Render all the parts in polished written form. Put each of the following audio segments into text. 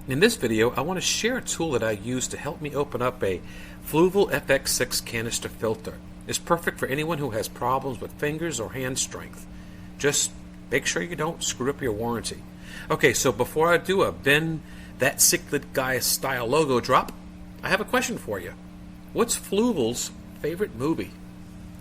In this video, I want to share a tool that I use to help me open up a Fluval FX6 Canister filter. It's perfect for anyone who has problems with fingers or hand strength. Just make sure you don't screw up your warranty. Okay, so before I do a Ben That Cichlid Guy style logo drop, I have a question for you. What's Fluval's favorite movie?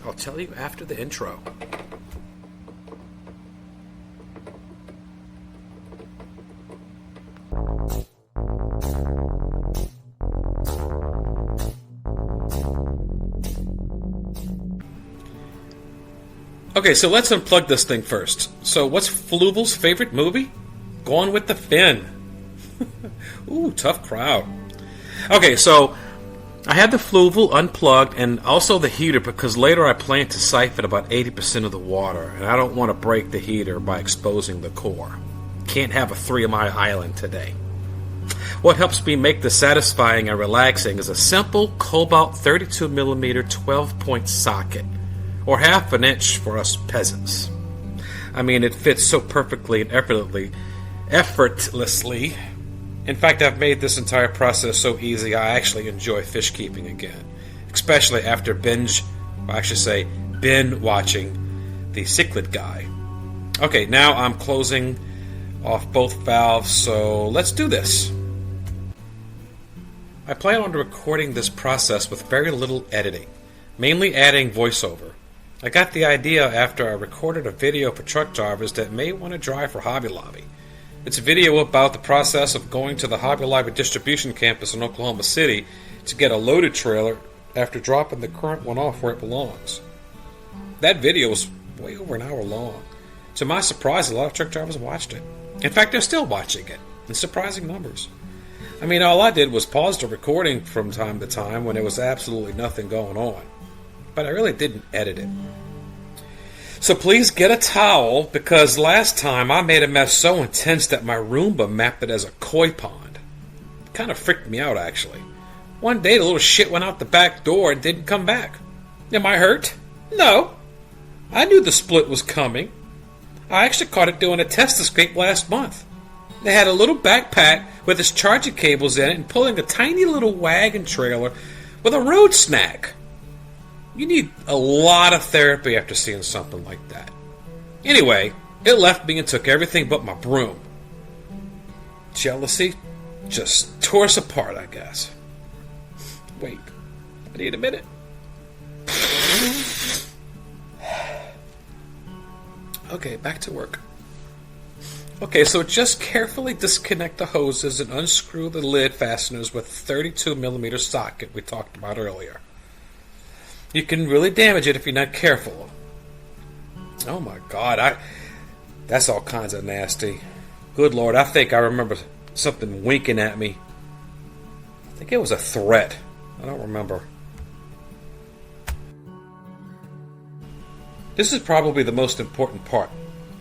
I'll tell you after the intro. Okay, so let's unplug this thing first. So what's Fluval's favorite movie? Gone with the Fin. Ooh, tough crowd. Okay, so I had the Fluval unplugged and also the heater because later I plan to siphon about 80% of the water, and I don't want to break the heater by exposing the core. Can't have a 3-mile island today. What helps me make this satisfying and relaxing is a simple Kobalt 32mm 12-point socket, or half an inch for us peasants. I mean, it fits so perfectly and effortlessly. In fact, I've made this entire process so easy I actually enjoy fish keeping again, especially after Ben watching the Cichlid Guy. Okay, now I'm closing off both valves, so let's do this. I plan on recording this process with very little editing, mainly adding voiceover. I got the idea after I recorded a video for truck drivers that may want to drive for Hobby Lobby. It's a video about the process of going to the Hobby Lobby distribution campus in Oklahoma City to get a loaded trailer after dropping the current one off where it belongs. That video was way over an hour long. To my surprise, a lot of truck drivers watched it. In fact, they're still watching it, in surprising numbers. I mean, all I did was pause the recording from time to time when there was absolutely nothing going on. But I really didn't edit it. So please get a towel, because last time I made a mess so intense that my Roomba mapped it as a koi pond. It kind of freaked me out, actually. One day the little shit went out the back door and didn't come back. Am I hurt? No. I knew the split was coming. I actually caught it doing a test escape last month. They had a little backpack with its charging cables in it and pulling a tiny little wagon trailer with a road snack. You need a lot of therapy after seeing something like that. Anyway, it left me and took everything but my broom. Jealousy just tore us apart, I guess. Wait, I need a minute. Okay, back to work. Okay, so just carefully disconnect the hoses and unscrew the lid fasteners with 32mm socket we talked about earlier. You can really damage it if you're not careful. Oh my God, that's all kinds of nasty. Good Lord, I think I remember something winking at me. I think it was a threat. I don't remember. This is probably the most important part.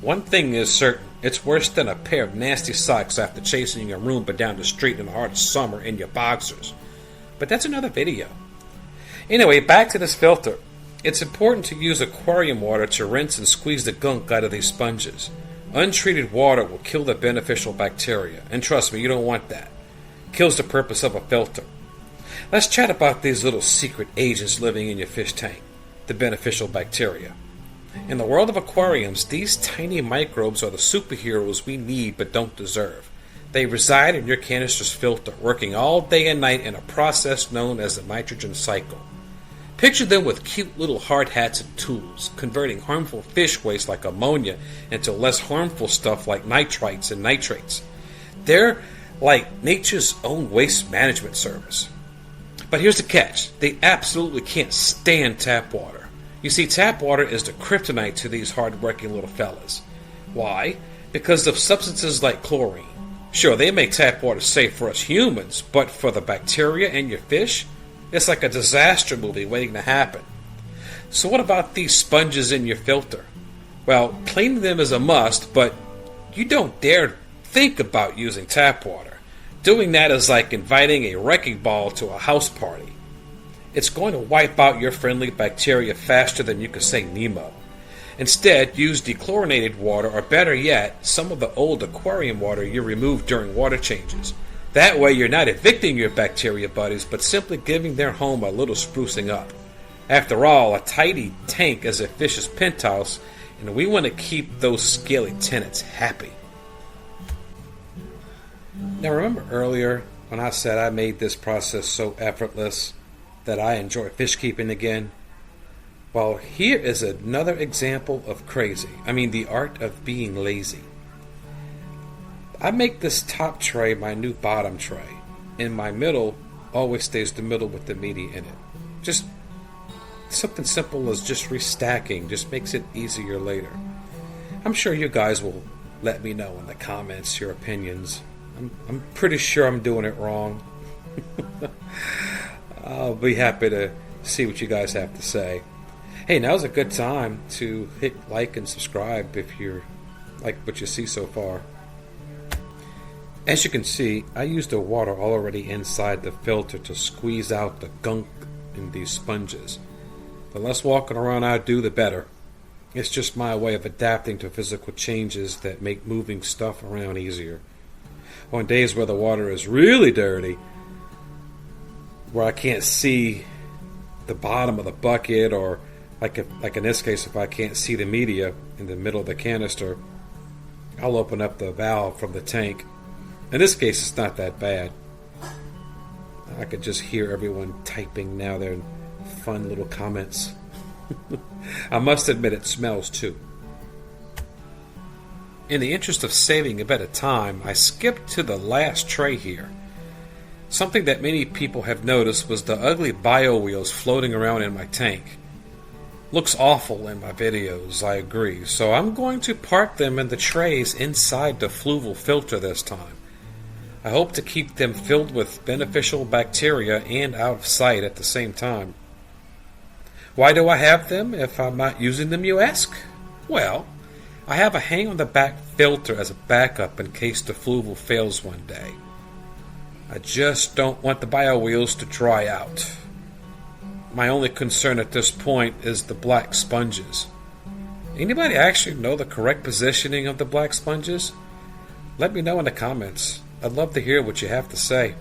One thing is certain. It's worse than a pair of nasty socks after chasing your Roomba down the street in the heart of summer in your boxers. But that's another video. Anyway, back to this filter. It's important to use aquarium water to rinse and squeeze the gunk out of these sponges. Untreated water will kill the beneficial bacteria, and trust me, you don't want that. Kills the purpose of a filter. Let's chat about these little secret agents living in your fish tank, the beneficial bacteria. In the world of aquariums, these tiny microbes are the superheroes we need but don't deserve. They reside in your canister's filter, working all day and night in a process known as the nitrogen cycle. Picture them with cute little hard hats and tools, converting harmful fish waste like ammonia into less harmful stuff like nitrites and nitrates. They're like nature's own waste management service. But here's the catch. They absolutely can't stand tap water. You see, tap water is the kryptonite to these hard-working little fellas. Why? Because of substances like chlorine. Sure, they make tap water safe for us humans, but for the bacteria and your fish, it's like a disaster movie waiting to happen. So what about these sponges in your filter? Well, cleaning them is a must, but you don't dare think about using tap water. Doing that is like inviting a wrecking ball to a house party. It's going to wipe out your friendly bacteria faster than you can say Nemo. Instead, use dechlorinated water, or better yet, some of the old aquarium water you removed during water changes. That way you're not evicting your bacteria buddies, but simply giving their home a little sprucing up. After all, a tidy tank is a fish's penthouse, and we want to keep those scaly tenants happy. Now remember earlier when I said I made this process so effortless that I enjoy fish keeping again? Well, here is another example of crazy. I mean, the art of being lazy. I make this top tray my new bottom tray, and my middle always stays the middle with the media in it. Just something simple as just restacking just makes it easier later. I'm sure you guys will let me know in the comments your opinions. I'm pretty sure I'm doing it wrong. I'll be happy to see what you guys have to say. Hey, now's a good time to hit like and subscribe if you like what you see so far. As you can see, I used the water already inside the filter to squeeze out the gunk in these sponges. The less walking around I do, the better. It's just my way of adapting to physical changes that make moving stuff around easier. On days where the water is really dirty, where I can't see the bottom of the bucket, or like in this case, if I can't see the media in the middle of the canister, I'll open up the valve from the tank. In this case, it's not that bad. I could just hear everyone typing now their fun little comments. I must admit it smells too. In the interest of saving a bit of time, I skipped to the last tray here. Something that many people have noticed was the ugly bio wheels floating around in my tank. Looks awful in my videos, I agree, so I'm going to park them in the trays inside the Fluval filter this time. I hope to keep them filled with beneficial bacteria and out of sight at the same time. Why do I have them if I'm not using them, you ask? Well, I have a hang on the back filter as a backup in case the Fluval fails one day. I just don't want the bio wheels to dry out. My only concern at this point is the black sponges. Anybody actually know the correct positioning of the black sponges? Let me know in the comments. I'd love to hear what you have to say.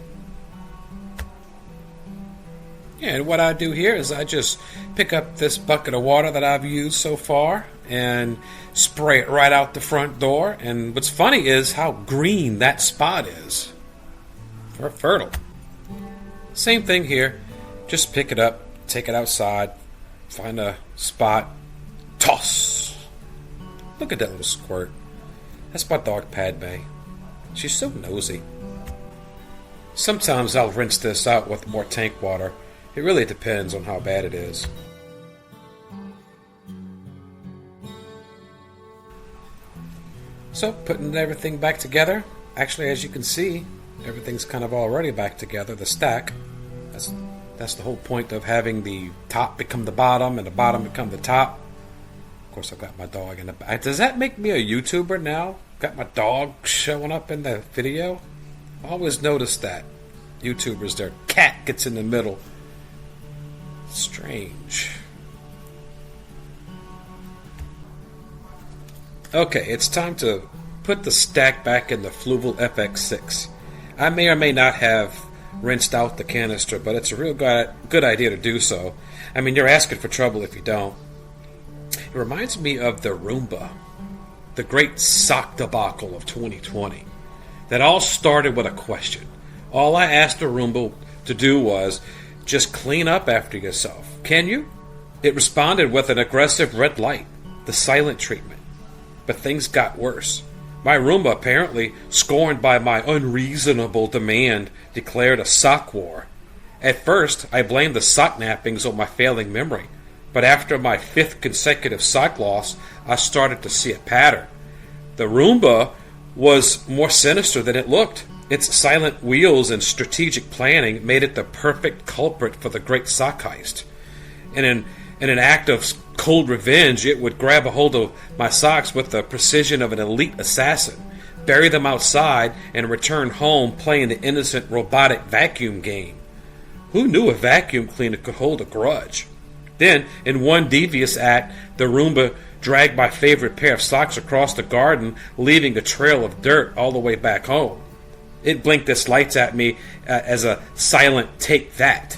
And what I do here is I just pick up this bucket of water that I've used so far and spray it right out the front door. And what's funny is how green that spot is. Fertile. Same thing here. Just pick it up, take it outside, find a spot, toss. Look at that little squirt. That's my dog Padme. She's so nosy. Sometimes I'll rinse this out with more tank water. It really depends on how bad it is. So, putting everything back together. Actually, as you can see, everything's kind of already back together, the stack. That's the whole point of having the top become the bottom and the bottom become the top. Of course, I've got my dog in the back. Does that make me a YouTuber now? Got my dog showing up in the video? I always noticed that. YouTubers, their cat gets in the middle. Strange. Okay, it's time to put the stack back in the Fluval FX6. I may or may not have rinsed out the canister, but it's a real good idea to do so. I mean, you're asking for trouble if you don't. It reminds me of the Roomba, the great sock debacle of 2020. That all started with a question. All I asked the Roomba to do was just clean up after yourself. Can you? It responded with an aggressive red light, the silent treatment. But things got worse. My Roomba, apparently scorned by my unreasonable demand, declared a sock war. At first, I blamed the sock nappings on my failing memory. But after my 5th consecutive sock loss, I started to see a pattern. The Roomba was more sinister than it looked. Its silent wheels and strategic planning made it the perfect culprit for the great sock heist. In an act of cold revenge, it would grab a hold of my socks with the precision of an elite assassin, bury them outside, and return home playing the innocent robotic vacuum game. Who knew a vacuum cleaner could hold a grudge? Then, in one devious act, the Roomba dragged my favorite pair of socks across the garden, leaving a trail of dirt all the way back home. It blinked its lights at me as a silent "take that."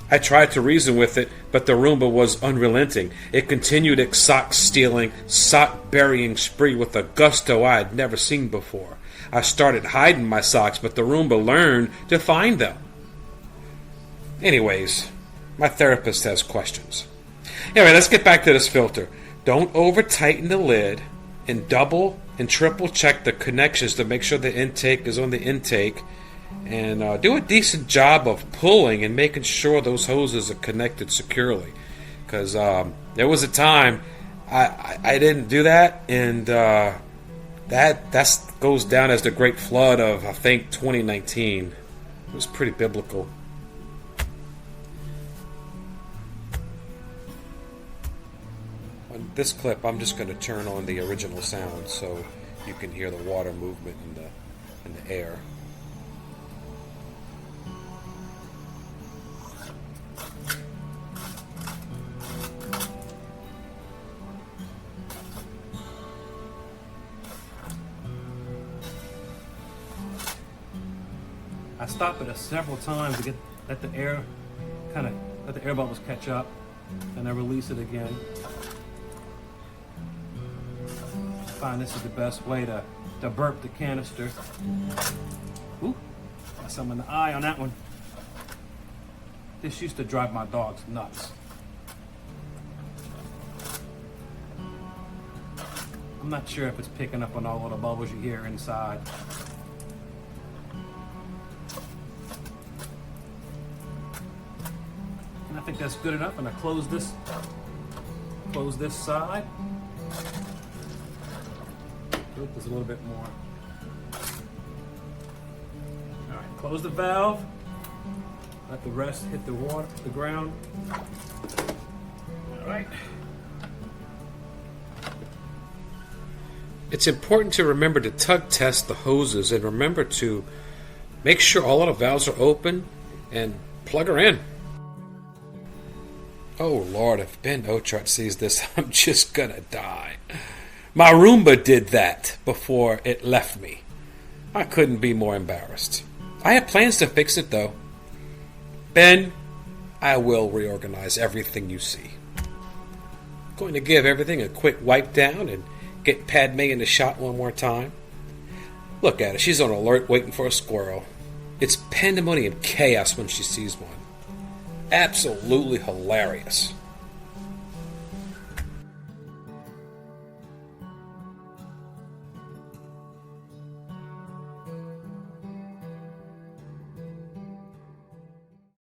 I tried to reason with it, but the Roomba was unrelenting. It continued its sock-stealing, sock-burying spree with a gusto I had never seen before. I started hiding my socks, but the Roomba learned to find them. Anyways, my therapist has questions. Anyway, let's get back to this filter. Don't over-tighten the lid, and double and triple check the connections to make sure the intake is on the intake. And do a decent job of pulling and making sure those hoses are connected securely. Because there was a time I didn't do that, and that goes down as the Great Flood of, I think, 2019. It was pretty biblical. On this clip, I'm just going to turn on the original sound so you can hear the water movement in the air. I stop it several times to let the air bubbles catch up, and I release it again. I find this is the best way to burp the canister. Ooh, got some in the eye on that one. This used to drive my dogs nuts. I'm not sure if it's picking up on all of the bubbles you hear inside. I think that's good enough. I'm gonna close this side. Oop, there's a little bit more. All right, close the valve. Let the rest hit the ground. All right. It's important to remember to tug test the hoses and remember to make sure all of the valves are open and plug her in. Oh Lord, if Ben Ochart sees this, I'm just gonna die. My Roomba did that before it left me. I couldn't be more embarrassed. I have plans to fix it though. Ben, I will reorganize everything you see. Going to give everything a quick wipe down and get Padme in the shot one more time. Look at her, she's on alert waiting for a squirrel. It's pandemonium chaos when she sees one. Absolutely hilarious.